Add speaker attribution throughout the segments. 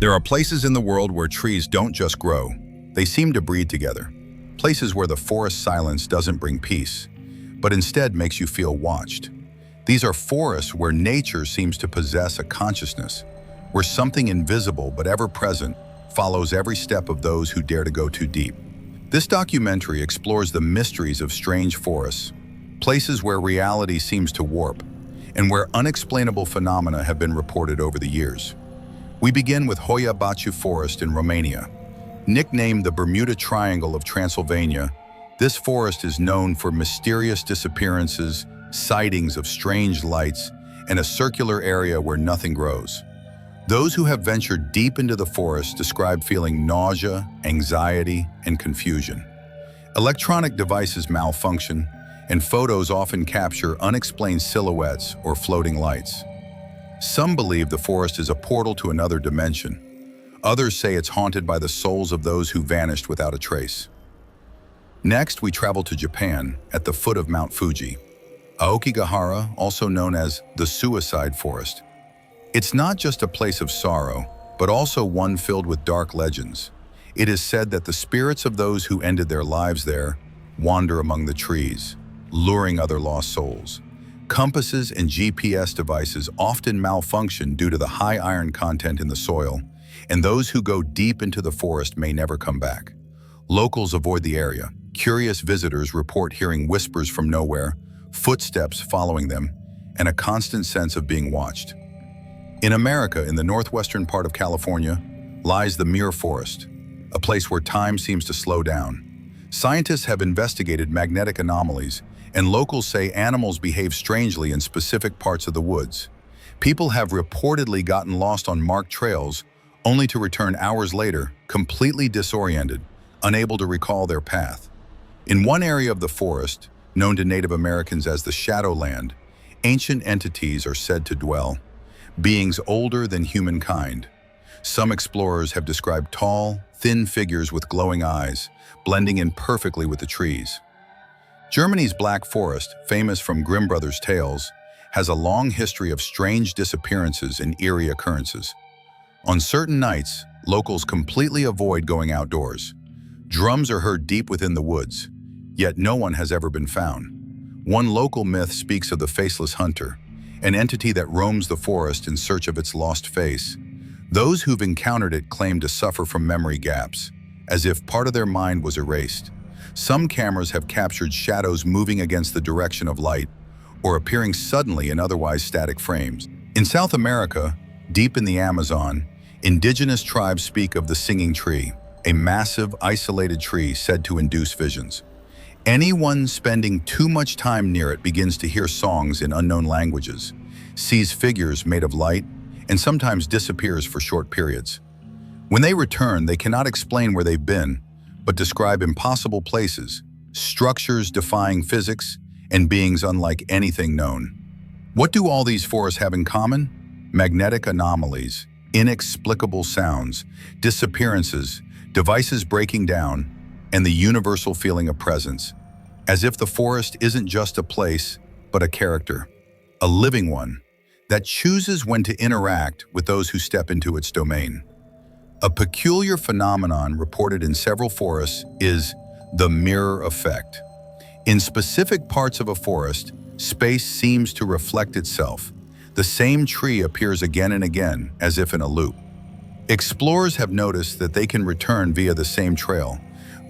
Speaker 1: There are places in the world where trees don't just grow, they seem to breed together. Places where the forest silence doesn't bring peace, but instead makes you feel watched. These are forests where nature seems to possess a consciousness, where something invisible but ever-present follows every step of those who dare to go too deep. This documentary explores the mysteries of strange forests, places where reality seems to warp, and where unexplainable phenomena have been reported over the years. We begin with Hoia Baciu Forest in Romania. Nicknamed the Bermuda Triangle of Transylvania, this forest is known for mysterious disappearances, sightings of strange lights, and a circular area where nothing grows. Those who have ventured deep into the forest describe feeling nausea, anxiety, and confusion. Electronic devices malfunction, and photos often capture unexplained silhouettes or floating lights. Some believe the forest is a portal to another dimension. Others say it's haunted by the souls of those who vanished without a trace. Next, we travel to Japan, at the foot of Mount Fuji. Aokigahara, also known as the Suicide Forest. It's not just a place of sorrow, but also one filled with dark legends. It is said that the spirits of those who ended their lives there wander among the trees, luring other lost souls. Compasses and GPS devices often malfunction due to the high iron content in the soil, and those who go deep into the forest may never come back. Locals avoid the area. Curious visitors report hearing whispers from nowhere, footsteps following them, and a constant sense of being watched. In America, in the northwestern part of California, lies the Muir Forest, a place where time seems to slow down. Scientists have investigated magnetic anomalies, and locals say animals behave strangely in specific parts of the woods. People have reportedly gotten lost on marked trails, only to return hours later, completely disoriented, unable to recall their path. In one area of the forest, known to Native Americans as the Shadowland, ancient entities are said to dwell, beings older than humankind. Some explorers have described tall, thin figures with glowing eyes, blending in perfectly with the trees. Germany's Black Forest, famous from Grimm Brothers' tales, has a long history of strange disappearances and eerie occurrences. On certain nights, locals completely avoid going outdoors. Drums are heard deep within the woods, yet no one has ever been found. One local myth speaks of the Faceless Hunter, an entity that roams the forest in search of its lost face. Those who've encountered it claim to suffer from memory gaps, as if part of their mind was erased. Some cameras have captured shadows moving against the direction of light, or appearing suddenly in otherwise static frames. In South America, deep in the Amazon, indigenous tribes speak of the singing tree, a massive, isolated tree said to induce visions. Anyone spending too much time near it begins to hear songs in unknown languages, sees figures made of light, and sometimes disappears for short periods. When they return, they cannot explain where they've been, but describe impossible places, structures defying physics, and beings unlike anything known. What do all these forests have in common? Magnetic anomalies, inexplicable sounds, disappearances, devices breaking down, and the universal feeling of presence, as if the forest isn't just a place, but a character, a living one, that chooses when to interact with those who step into its domain. A peculiar phenomenon reported in several forests is the mirror effect. In specific parts of a forest, space seems to reflect itself. The same tree appears again and again, as if in a loop. Explorers have noticed that they can return via the same trail,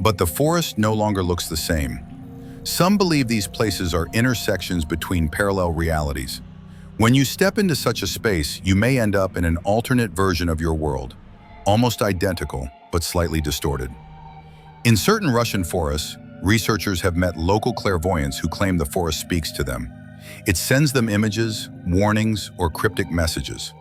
Speaker 1: but the forest no longer looks the same. Some believe these places are intersections between parallel realities. When you step into such a space, you may end up in an alternate version of your world, almost identical, but slightly distorted. In certain Russian forests, researchers have met local clairvoyants who claim the forest speaks to them. It sends them images, warnings, or cryptic messages.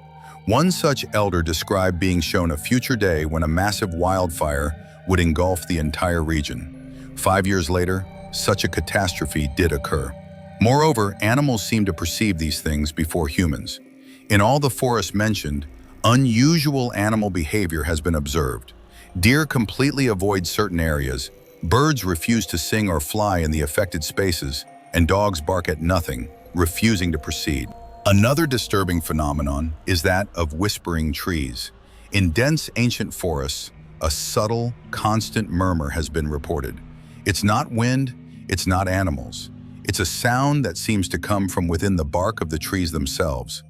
Speaker 1: One such elder described being shown a future day when a massive wildfire would engulf the entire region. 5 years later, such a catastrophe did occur. Moreover, animals seem to perceive these things before humans. In all the forests mentioned, unusual animal behavior has been observed. Deer completely avoid certain areas, birds refuse to sing or fly in the affected spaces, and dogs bark at nothing, refusing to proceed. Another disturbing phenomenon is that of whispering trees. In dense ancient forests, a subtle, constant murmur has been reported. It's not wind, it's not animals. It's a sound that seems to come from within the bark of the trees themselves.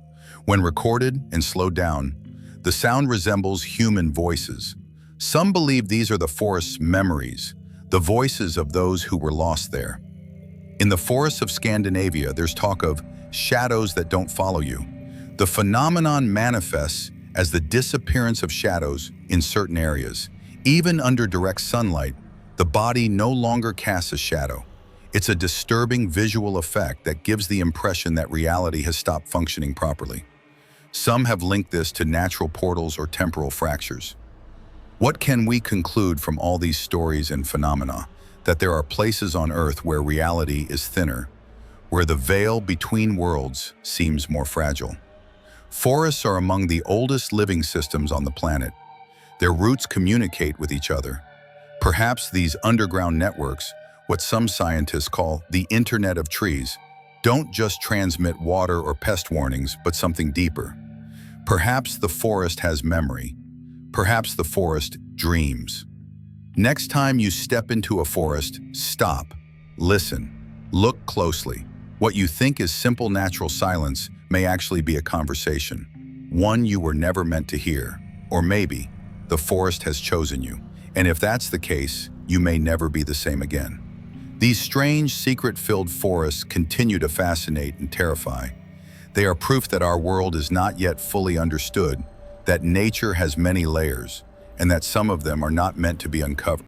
Speaker 1: When recorded and slowed down, the sound resembles human voices. Some believe these are the forest's memories, the voices of those who were lost there. In the forests of Scandinavia, there's talk of shadows that don't follow you. The phenomenon manifests as the disappearance of shadows in certain areas. Even under direct sunlight, the body no longer casts a shadow. It's a disturbing visual effect that gives the impression that reality has stopped functioning properly. Some have linked this to natural portals or temporal fractures. What can we conclude from all these stories and phenomena? That there are places on Earth where reality is thinner, where the veil between worlds seems more fragile. Forests are among the oldest living systems on the planet. Their roots communicate with each other. Perhaps these underground networks, what some scientists call the Internet of Trees, don't just transmit water or pest warnings, but something deeper. Perhaps the forest has memory. Perhaps the forest dreams. Next time you step into a forest, stop, listen, look closely. What you think is simple natural silence may actually be a conversation, one you were never meant to hear. Or maybe the forest has chosen you, and if that's the case, you may never be the same again. These strange, secret-filled forests continue to fascinate and terrify. They are proof that our world is not yet fully understood, that nature has many layers, and that some of them are not meant to be uncovered.